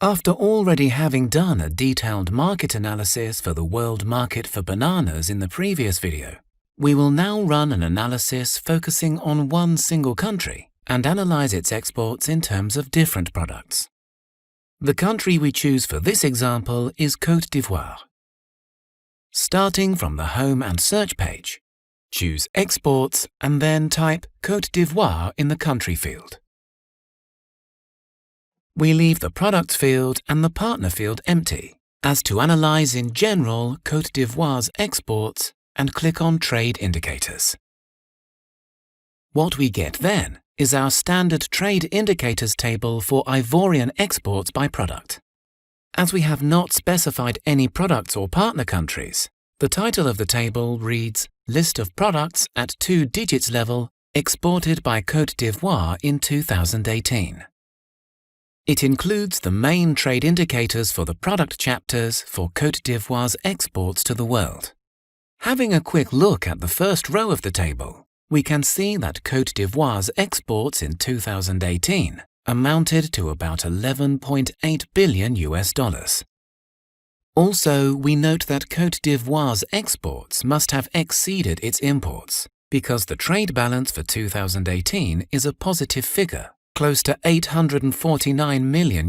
After already having done a detailed market analysis for the world market for bananas in the previous video, we will now run an analysis focusing on one single country and analyze its exports in terms of different products. The country we choose for this example is Côte d'Ivoire. Starting from the Home and Search page, choose Exports and then type Côte d'Ivoire in the Country field. We leave the Products field and the Partner field empty, as to analyze in general Côte d'Ivoire's exports, and click on Trade Indicators. What we get then is our standard Trade Indicators table for Ivorian exports by product. As we have not specified any products or partner countries, the title of the table reads List of products at 2 digits level exported by Côte d'Ivoire in 2018. It includes the main trade indicators for the product chapters for Côte d'Ivoire's exports to the world. Having a quick look at the first row of the table, we can see that Côte d'Ivoire's exports in 2018 amounted to about $11.8 billion. Also, we note that Côte d'Ivoire's exports must have exceeded its imports, because the trade balance for 2018 is a positive figure, close to $849 million.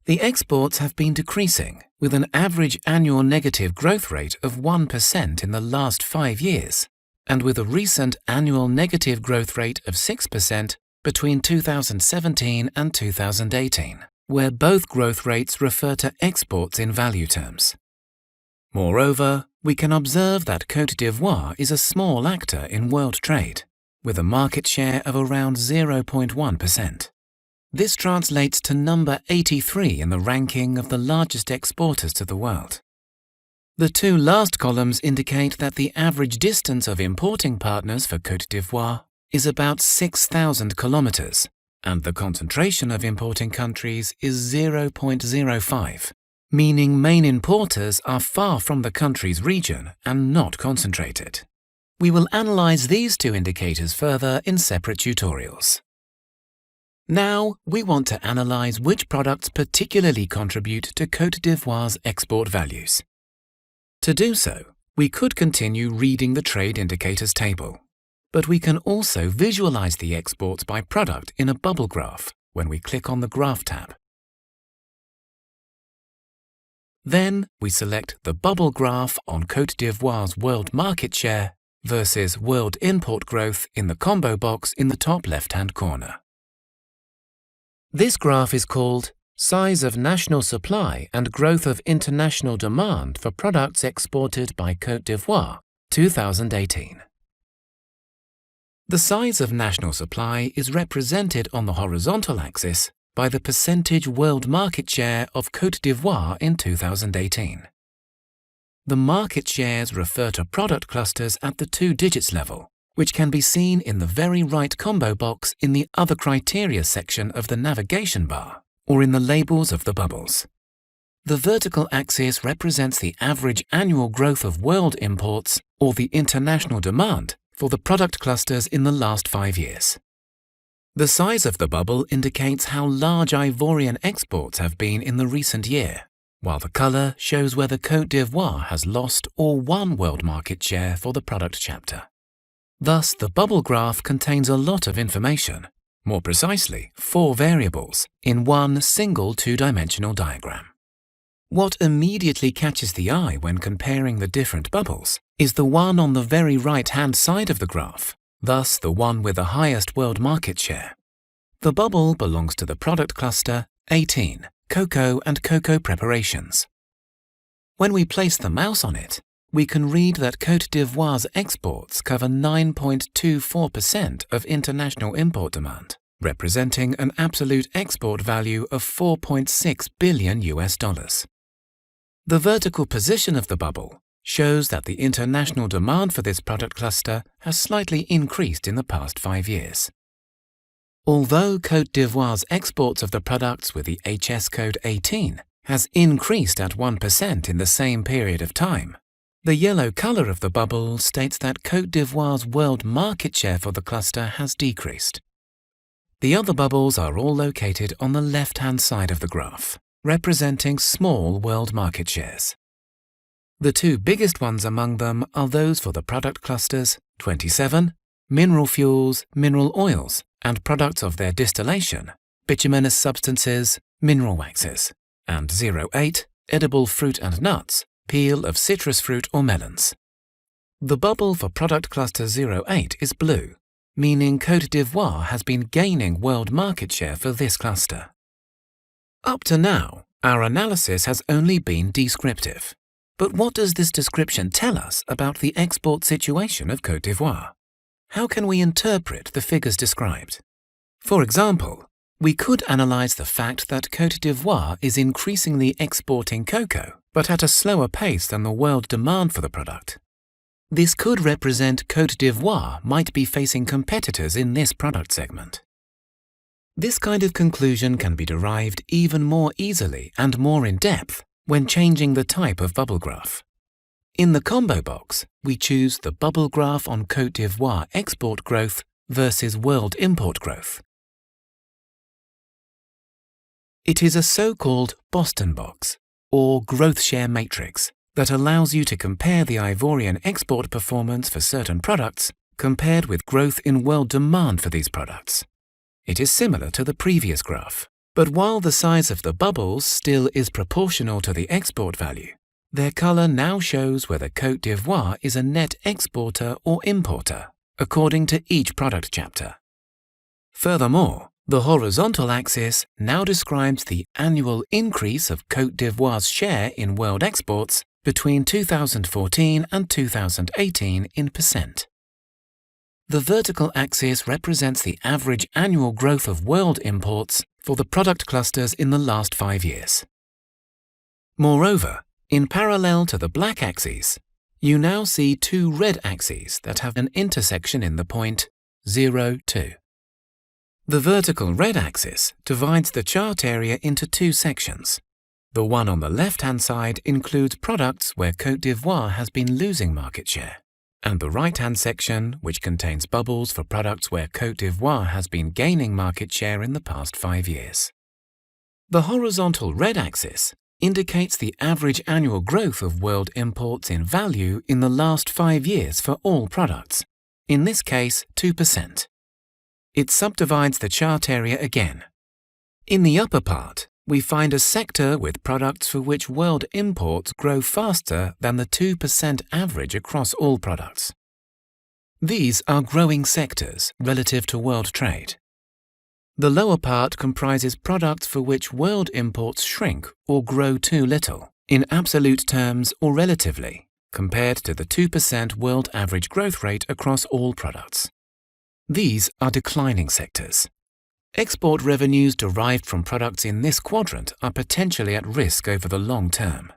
The exports have been decreasing, with an average annual negative growth rate of 1% in the last 5 years, and with a recent annual negative growth rate of 6% between 2017 and 2018, where both growth rates refer to exports in value terms. Moreover, we can observe that Côte d'Ivoire is a small actor in world trade, with a market share of around 0.1%. This translates to number 83 in the ranking of the largest exporters to the world. The two last columns indicate that the average distance of importing partners for Côte d'Ivoire is about 6,000 kilometers, and the concentration of importing countries is 0.05, meaning main importers are far from the country's region and not concentrated. We will analyze these two indicators further in separate tutorials. Now, we want to analyze which products particularly contribute to Côte d'Ivoire's export values. To do so, we could continue reading the Trade Indicators table, but we can also visualize the exports by product in a bubble graph when we click on the Graph tab. Then, we select the bubble graph on Côte d'Ivoire's world market share versus world import growth in the combo box in the top left-hand corner. This graph is called Size of National Supply and Growth of International Demand for Products Exported by Côte d'Ivoire, 2018. The size of national supply is represented on the horizontal axis by the percentage world market share of Côte d'Ivoire in 2018. The market shares refer to product clusters at the 2 digits level, which can be seen in the very right combo box in the Other Criteria section of the navigation bar, or in the labels of the bubbles. The vertical axis represents the average annual growth of world imports, or the international demand, for the product clusters in the last 5 years. The size of the bubble indicates how large Ivorian exports have been in the recent year, while the color shows whether Côte d'Ivoire has lost or won world market share for the product chapter. Thus, the bubble graph contains a lot of information, more precisely 4 variables, in one single 2-dimensional diagram. What immediately catches the eye when comparing the different bubbles is the one on the very right-hand side of the graph, thus the one with the highest world market share. The bubble belongs to the product cluster 18, cocoa and cocoa preparations. When we place the mouse on it, we can read that Côte d'Ivoire's exports cover 9.24% of international import demand, representing an absolute export value of $4.6 billion. The vertical position of the bubble shows that the international demand for this product cluster has slightly increased in the past 5 years. Although Côte d'Ivoire's exports of the products with the HS code 18 has increased at 1% in the same period of time, the yellow color of the bubble states that Côte d'Ivoire's world market share for the cluster has decreased. The other bubbles are all located on the left-hand side of the graph, representing small world market shares. The two biggest ones among them are those for the product clusters 27, mineral fuels, mineral oils, and products of their distillation, bituminous substances, mineral waxes, and 08, edible fruit and nuts, peel of citrus fruit or melons. The bubble for product cluster 08 is blue, meaning Côte d'Ivoire has been gaining world market share for this cluster. Up to now, our analysis has only been descriptive. But what does this description tell us about the export situation of Côte d'Ivoire? How can we interpret the figures described? For example, we could analyze the fact that Côte d'Ivoire is increasingly exporting cocoa, but at a slower pace than the world demand for the product. This could represent Côte d'Ivoire might be facing competitors in this product segment. This kind of conclusion can be derived even more easily and more in depth when changing the type of bubble graph. In the combo box, we choose the bubble graph on Côte d'Ivoire export growth versus world import growth. It is a so-called Boston box, or growth share matrix, that allows you to compare the Ivorian export performance for certain products compared with growth in world demand for these products. It is similar to the previous graph. But while the size of the bubbles still is proportional to the export value, their color now shows whether Côte d'Ivoire is a net exporter or importer, according to each product chapter. Furthermore, the horizontal axis now describes the annual increase of Côte d'Ivoire's share in world exports between 2014 and 2018 in percent. The vertical axis represents the average annual growth of world imports for the product clusters in the last 5 years. Moreover, in parallel to the black axes, you now see two red axes that have an intersection in the point 02. The vertical red axis divides the chart area into two sections. The one on the left-hand side includes products where Côte d'Ivoire has been losing market share, and the right-hand section, which contains bubbles for products where Côte d'Ivoire has been gaining market share in the past 5 years. The horizontal red axis indicates the average annual growth of world imports in value in the last 5 years for all products, in this case 2%. It subdivides the chart area again. In the upper part, we find a sector with products for which world imports grow faster than the 2% average across all products. These are growing sectors relative to world trade. The lower part comprises products for which world imports shrink or grow too little, in absolute terms or relatively, compared to the 2% world average growth rate across all products. These are declining sectors. Export revenues derived from products in this quadrant are potentially at risk over the long term.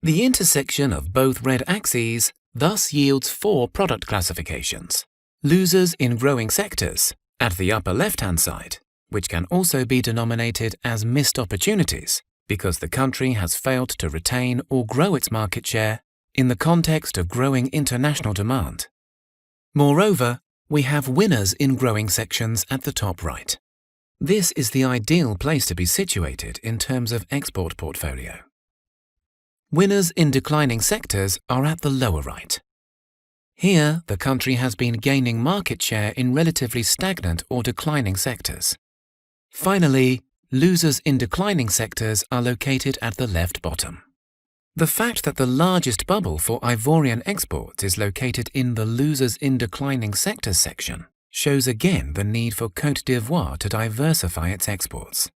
The intersection of both red axes thus yields 4 product classifications. Losers in growing sectors, at the upper left-hand side, which can also be denominated as missed opportunities because the country has failed to retain or grow its market share in the context of growing international demand. Moreover, we have winners in growing sections at the top right. This is the ideal place to be situated in terms of export portfolio. Winners in declining sectors are at the lower right. Here, the country has been gaining market share in relatively stagnant or declining sectors. Finally, losers in declining sectors are located at the left bottom. The fact that the largest bubble for Ivorian exports is located in the losers in declining sectors section shows again the need for Côte d'Ivoire to diversify its exports.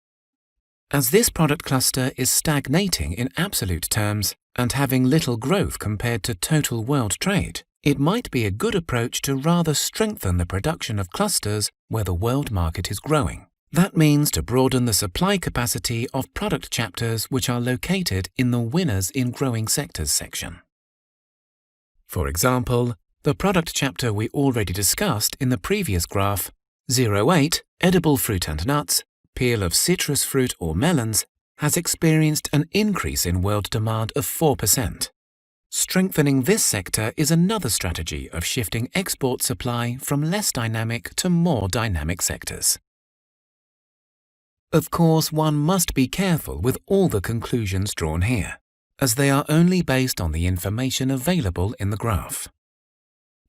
As this product cluster is stagnating in absolute terms and having little growth compared to total world trade, it might be a good approach to rather strengthen the production of clusters where the world market is growing. That means to broaden the supply capacity of product chapters which are located in the winners in growing sectors section. For example, the product chapter we already discussed in the previous graph, 08, edible fruit and nuts, peel of citrus fruit or melons, has experienced an increase in world demand of 4%. Strengthening this sector is another strategy of shifting export supply from less dynamic to more dynamic sectors. Of course, one must be careful with all the conclusions drawn here, as they are only based on the information available in the graph.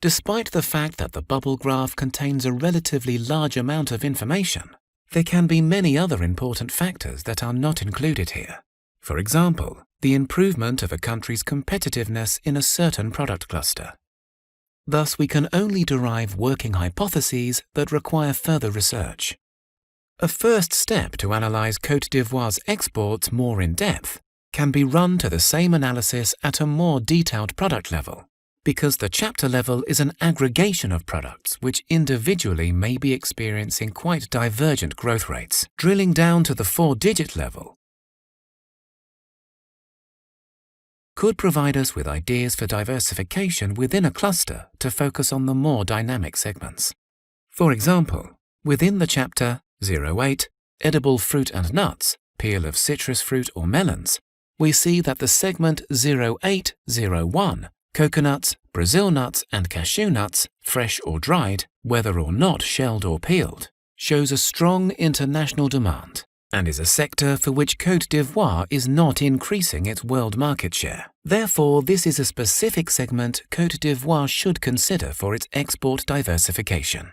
Despite the fact that the bubble graph contains a relatively large amount of information, there can be many other important factors that are not included here. For example, the improvement of a country's competitiveness in a certain product cluster. Thus, we can only derive working hypotheses that require further research. A first step to analyze Côte d'Ivoire's exports more in depth can be run to the same analysis at a more detailed product level, because the chapter level is an aggregation of products which individually may be experiencing quite divergent growth rates. Drilling down to the 4-digit level could provide us with ideas for diversification within a cluster to focus on the more dynamic segments. For example, within the chapter 08, Edible Fruit and Nuts, Peel of Citrus Fruit or Melons, we see that the segment 0801, Coconuts, Brazil nuts and cashew nuts, fresh or dried, whether or not shelled or peeled, shows a strong international demand and is a sector for which Côte d'Ivoire is not increasing its world market share. Therefore, this is a specific segment Côte d'Ivoire should consider for its export diversification.